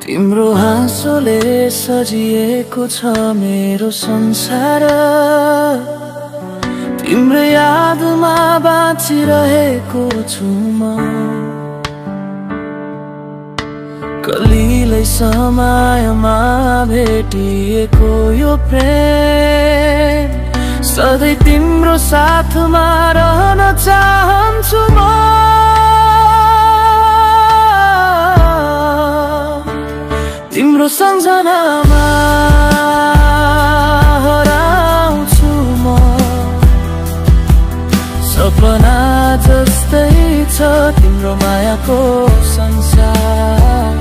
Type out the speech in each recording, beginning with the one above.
तिम्रो हाँसोले सजिएको छ मेरो संसार, तिम्रो यादमा बाँचिरहेको छु म। कलिलै समयमा भेटिएको यो प्रेम, सधैँ तिम्रो साथमा रहन चाहन्छु म। तिम्रो सम्झनामा हराउँछु म, सपना जस्तै छ तिम्रो मायाको संसार।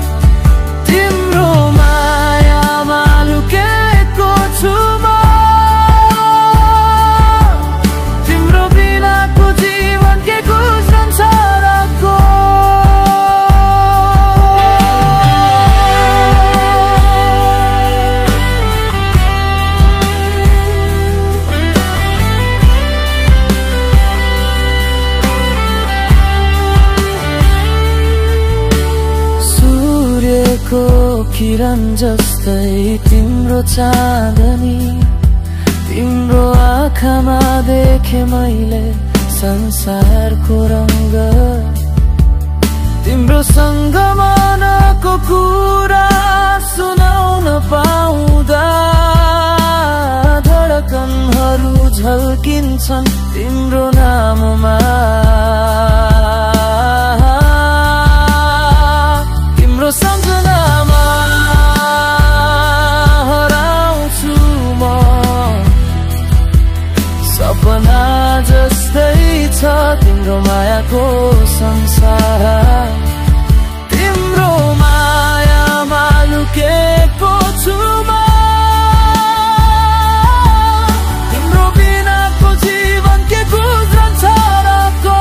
तिम्रो मायामा लुकेको छु म, तिम्रो बिनाको जीवन के गुज्रन्छ रको। को किरण जस्तै तिम्रो चाँदनी, तिम्रो आँखामा देखे मैले संसारको रंग। तिम्रो सँग मनको कुरा सुनाउन पाउँदा धडकनहरू झल्किन्छन् तिम्रो नाममा। तिम्रो सम्झनामा हराउँछु म, सपना जस्तै छ तिम्रो मायाको संसार। तिम्रो मायामा लुकेको छु म, तिम्रो बिनाको जीवन के गुज्रन्छ रको।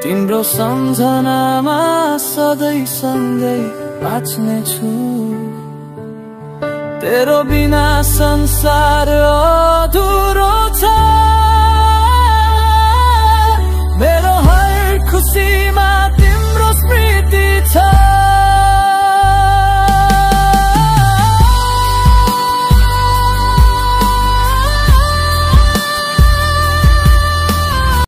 तिम्रो सम्झनामा सधैँ सँगै बाँच्ने छु, तेरो बिना संसार अधुरो छ।